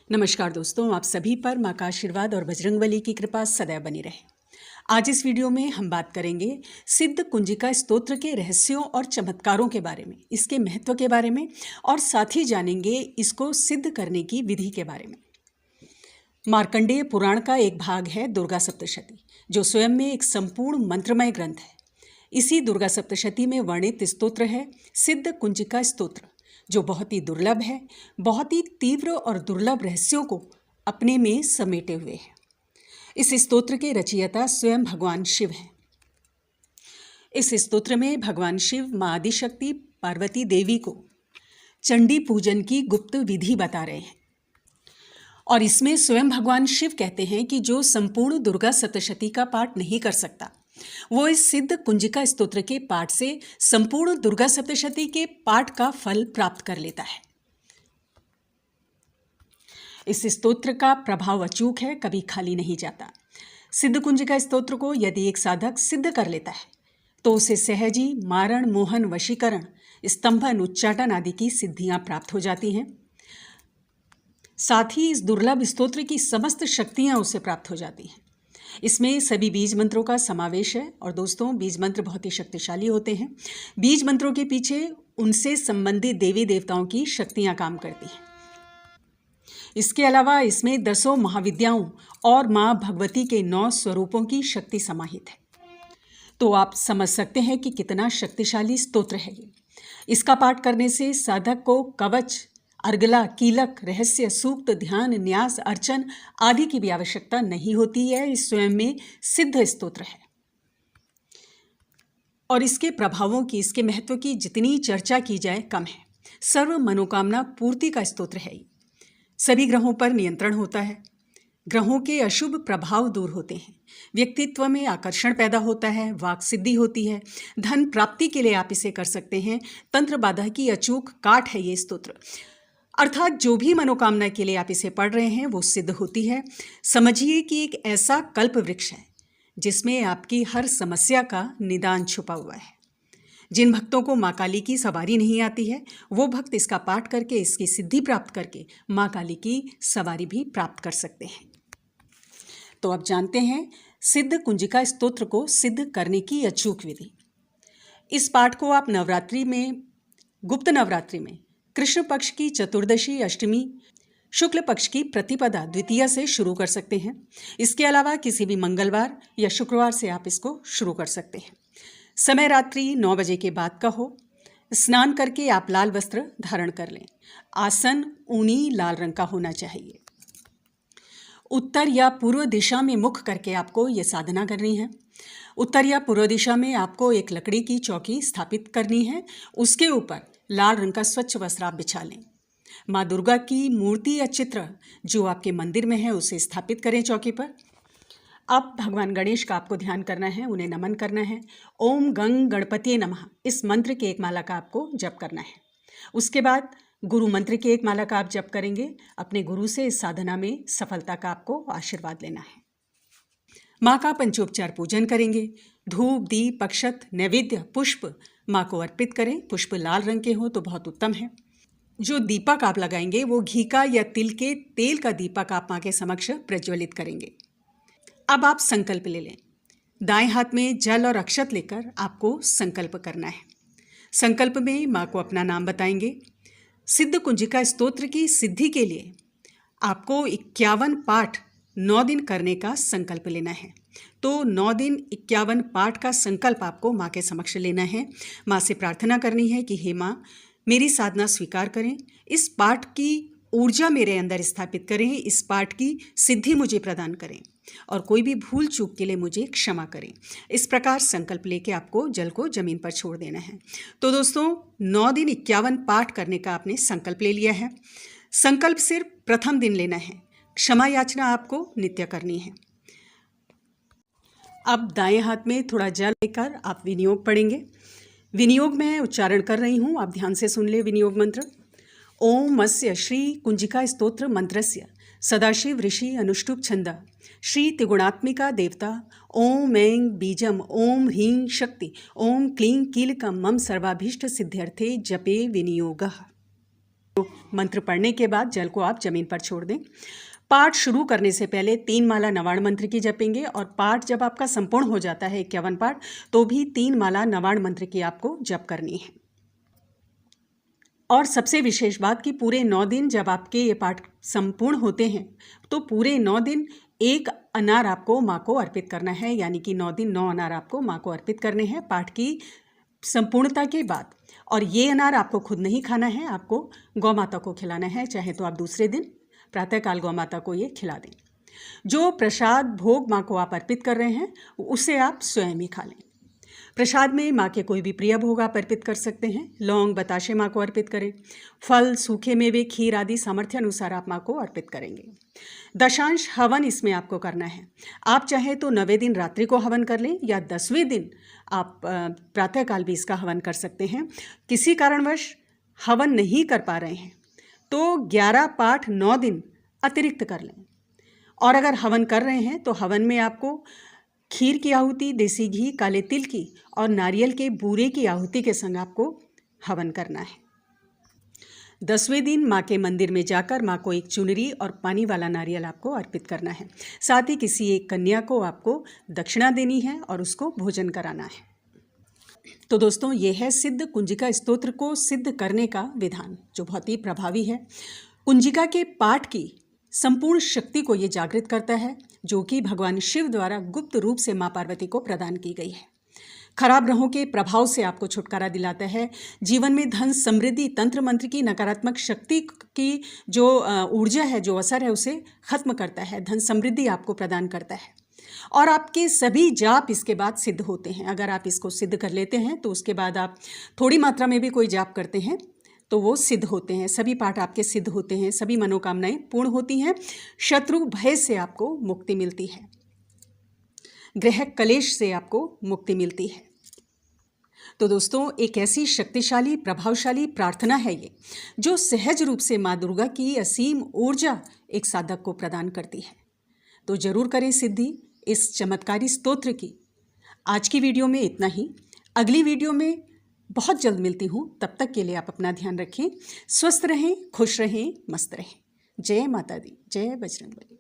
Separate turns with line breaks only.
नमस्कार दोस्तों, आप सभी पर माँ का आशीर्वाद और बजरंगबली की कृपा सदैव बनी रहे। आज इस वीडियो में हम बात करेंगे सिद्ध कुंजिका स्तोत्र के रहस्यों और चमत्कारों के बारे में, इसके महत्व के बारे में और साथ ही जानेंगे इसको सिद्ध करने की विधि के बारे में। मार्कंडेय पुराण का एक भाग है दुर्गा सप्तशती, जो स्वयं में एक संपूर्ण मंत्रमय ग्रंथ है। इसी दुर्गा सप्तशती में वर्णित स्तोत्र है सिद्ध कुंजिका स्तोत्र, जो बहुत ही दुर्लभ है, बहुत ही तीव्र और दुर्लभ रहस्यों को अपने में समेटे हुए है। इस स्तोत्र के रचयिता स्वयं भगवान शिव हैं। इस स्तोत्र में भगवान शिव माँ आदिशक्ति पार्वती देवी को चंडी पूजन की गुप्त विधि बता रहे हैं। और इसमें स्वयं भगवान शिव कहते हैं कि जो संपूर्ण दुर्गा सप्तशती का पाठ नहीं कर सकता, वो इस सिद्ध कुंजिका स्तोत्र के पाठ से संपूर्ण दुर्गा सप्तशती के पाठ का फल प्राप्त कर लेता है। इस स्तोत्र का प्रभाव अचूक है, कभी खाली नहीं जाता। सिद्ध कुंजिका स्तोत्र को यदि एक साधक सिद्ध कर लेता है तो उसे सहजी, मारण, मोहन, वशीकरण, स्तंभन, उच्चाटन आदि की सिद्धियां प्राप्त हो जाती हैं। साथ ही इस दुर्लभ स्तोत्र की समस्त शक्तियां उसे प्राप्त हो जाती हैं। इसमें सभी बीज मंत्रों का समावेश है और दोस्तों, बीज मंत्र बहुत ही शक्तिशाली होते हैं। बीज मंत्रों के पीछे उनसे संबंधित देवी देवताओं की शक्तियां काम करती हैं। इसके अलावा इसमें 10 महाविद्याओं और माँ भगवती के 9 स्वरूपों की शक्ति समाहित है। तो आप समझ सकते हैं कि कितना शक्तिशाली स्तोत्र है ये। इसका पाठ करने से साधक को कवच, अर्गला, कीलक, रहस्य, सूक्त, ध्यान, न्यास, अर्चन आदि की भी आवश्यकता नहीं होती है। इस स्वयं में सिद्ध स्तोत्र है और इसके प्रभावों की, इसके महत्व की जितनी चर्चा की जाए कम है। सर्व मनोकामना पूर्ति का स्तोत्र है। सभी ग्रहों पर नियंत्रण होता है, ग्रहों के अशुभ प्रभाव दूर होते हैं, व्यक्तित्व में आकर्षण पैदा होता है, वाक सिद्धि होती है, धन प्राप्ति के लिए आप इसे कर सकते हैं। तंत्र बाधा की अचूक काट है ये स्तोत्र, अर्थात जो भी मनोकामना के लिए आप इसे पढ़ रहे हैं वो सिद्ध होती है। समझिए कि एक ऐसा कल्प वृक्ष है जिसमें आपकी हर समस्या का निदान छुपा हुआ है। जिन भक्तों को माँ काली की सवारी नहीं आती है, वो भक्त इसका पाठ करके, इसकी सिद्धि प्राप्त करके माँ काली की सवारी भी प्राप्त कर सकते हैं। तो अब जानते हैं सिद्ध कुंजिका स्तोत्र को सिद्ध करने की अचूक विधि। इस पाठ को आप नवरात्रि में, गुप्त नवरात्रि में, कृष्ण पक्ष की चतुर्दशी, अष्टमी, शुक्ल पक्ष की प्रतिपदा द्वितीया से शुरू कर सकते हैं। इसके अलावा किसी भी मंगलवार या शुक्रवार से आप इसको शुरू कर सकते हैं। समय रात्रि 9 बजे के बाद का हो। स्नान करके आप लाल वस्त्र धारण कर लें। आसन ऊनी लाल रंग का होना चाहिए। उत्तर या पूर्व दिशा में मुख करके आपको ये साधना करनी है। उत्तर या पूर्व दिशा में आपको एक लकड़ी की चौकी स्थापित करनी है। उसके ऊपर लाल रंग का स्वच्छ वस्त्र आप बिछा लें। माँ दुर्गा की मूर्ति या चित्र जो आपके मंदिर में है उसे स्थापित करें चौकी पर। अब भगवान गणेश का आपको ध्यान करना है, उन्हें नमन करना है। ओम गंग गणपति नमः इस मंत्र की एक माला का आपको जप करना है। उसके बाद गुरु मंत्र की एक माला का आप जप करेंगे। अपने गुरु से इस साधना में सफलता का आपको आशीर्वाद लेना है। माँ का पंचोपचार पूजन करेंगे। धूप, दीप, अक्षत, नैवेद्य, पुष्प माँ को अर्पित करें। पुष्प लाल रंग के हो तो बहुत उत्तम है। जो दीपक आप लगाएंगे वो घी का या तिल के तेल का दीपक आप माँ के समक्ष प्रज्वलित करेंगे। अब आप संकल्प ले लें। दाएं हाथ में जल और अक्षत लेकर आपको संकल्प करना है। संकल्प में माँ को अपना नाम बताएंगे। सिद्ध कुंजिका स्तोत्र की सिद्धि के लिए आपको 51 पाठ 9 दिन करने का संकल्प लेना है। तो 9 दिन 51 पाठ का संकल्प आपको माँ के समक्ष लेना है। माँ से प्रार्थना करनी है कि हे माँ, मेरी साधना स्वीकार करें, इस पाठ की ऊर्जा मेरे अंदर स्थापित करें, इस पाठ की सिद्धि मुझे प्रदान करें और कोई भी भूल चूक के लिए मुझे क्षमा करें। इस प्रकार संकल्प लेके आपको जल को जमीन पर छोड़ देना है। तो दोस्तों, 9 दिन 51 पाठ करने का आपने संकल्प ले लिया है। संकल्प सिर्फ प्रथम दिन लेना है। क्षमा याचना आपको नित्य करनी है। अब दाएं हाथ में थोड़ा जल लेकर आप विनियोग पढ़ेंगे। विनियोग में उच्चारण कर रही हूँ, आप ध्यान से सुन ले विनियोग मंत्र। ओम अस्य श्री कुंजिका स्तोत्र मंत्रस्य सदाशिव ऋषि अनुष्टुप छंद श्री त्रिगुणात्मिका देवता ओम ऐं बीजम ओम ह्रीं शक्ति ओम क्लीं कीलकम मम सर्वाभीष्ट सिद्ध्यर्थे जपे विनियोगः। मंत्र पढ़ने के बाद जल को आप जमीन पर छोड़ दें। पाठ शुरू करने से पहले 3 माला नवाण मंत्र की जपेंगे और पाठ जब आपका संपूर्ण हो जाता है 51 पाठ तो भी 3 माला नवाण मंत्र की आपको जप करनी है। और सबसे विशेष बात कि पूरे 9 दिन जब आपके ये पाठ संपूर्ण होते हैं तो पूरे 9 दिन एक अनार आपको माँ को अर्पित करना है, यानी कि 9 दिन 9 अनार आपको माँ को अर्पित करने हैं पाठ की संपूर्णता के बाद। और ये अनार आपको खुद नहीं खाना है, आपको गौ माता को खिलाना है। चाहे तो आप दूसरे दिन प्रातःकाल गौ माता को ये खिला दें। जो प्रसाद भोग माँ को आप अर्पित कर रहे हैं उसे आप स्वयं ही खा लें। प्रसाद में माँ के कोई भी प्रिय भोग आप अर्पित कर सकते हैं। लौंग बताशे माँ को अर्पित करें। फल, सूखे मेवे, खीर आदि सामर्थ्य अनुसार आप माँ को अर्पित करेंगे। दशांश हवन इसमें आपको करना है। आप चाहे तो 9वें दिन रात्रि को हवन कर लें या 10वें दिन आप प्रातःकाल भी इसका हवन कर सकते हैं। किसी कारणवश हवन नहीं कर पा रहे हैं तो 11 पाठ 9 दिन अतिरिक्त कर लें। और अगर हवन कर रहे हैं तो हवन में आपको खीर की आहुति, देसी घी, काले तिल की और नारियल के बूरे की आहुति के संग आपको हवन करना है। 10वें दिन माँ के मंदिर में जाकर माँ को एक चुनरी और पानी वाला नारियल आपको अर्पित करना है। साथ ही किसी एक कन्या को आपको दक्षिणा देनी है और उसको भोजन कराना है। तो दोस्तों, ये है सिद्ध कुंजिका स्तोत्र को सिद्ध करने का विधान जो बहुत ही प्रभावी है। कुंजिका के पाठ की संपूर्ण शक्ति को ये जागृत करता है जो कि भगवान शिव द्वारा गुप्त रूप से माँ पार्वती को प्रदान की गई है। खराब ग्रहों के प्रभाव से आपको छुटकारा दिलाता है। जीवन में धन समृद्धि, तंत्र मंत्र की नकारात्मक शक्ति की जो ऊर्जा है, जो असर है, उसे खत्म करता है। धन समृद्धि आपको प्रदान करता है और आपके सभी जाप इसके बाद सिद्ध होते हैं। अगर आप इसको सिद्ध कर लेते हैं तो उसके बाद आप थोड़ी मात्रा में भी कोई जाप करते हैं तो वो सिद्ध होते हैं। सभी पाठ आपके सिद्ध होते हैं, सभी मनोकामनाएं पूर्ण होती हैं। शत्रु भय से आपको मुक्ति मिलती है। ग्रह कलेश से आपको मुक्ति मिलती है। तो दोस्तों, एक ऐसी शक्तिशाली प्रभावशाली प्रार्थना है ये जो सहज रूप से माँ दुर्गा की असीम ऊर्जा एक साधक को प्रदान करती है। तो जरूर करें सिद्धि इस चमत्कारी स्तोत्र की। आज की वीडियो में इतना ही। अगली वीडियो में बहुत जल्द मिलती हूँ। तब तक के लिए आप अपना ध्यान रखें। स्वस्थ रहें, खुश रहें, मस्त रहें। जय माता दी, जय बजरंगबली।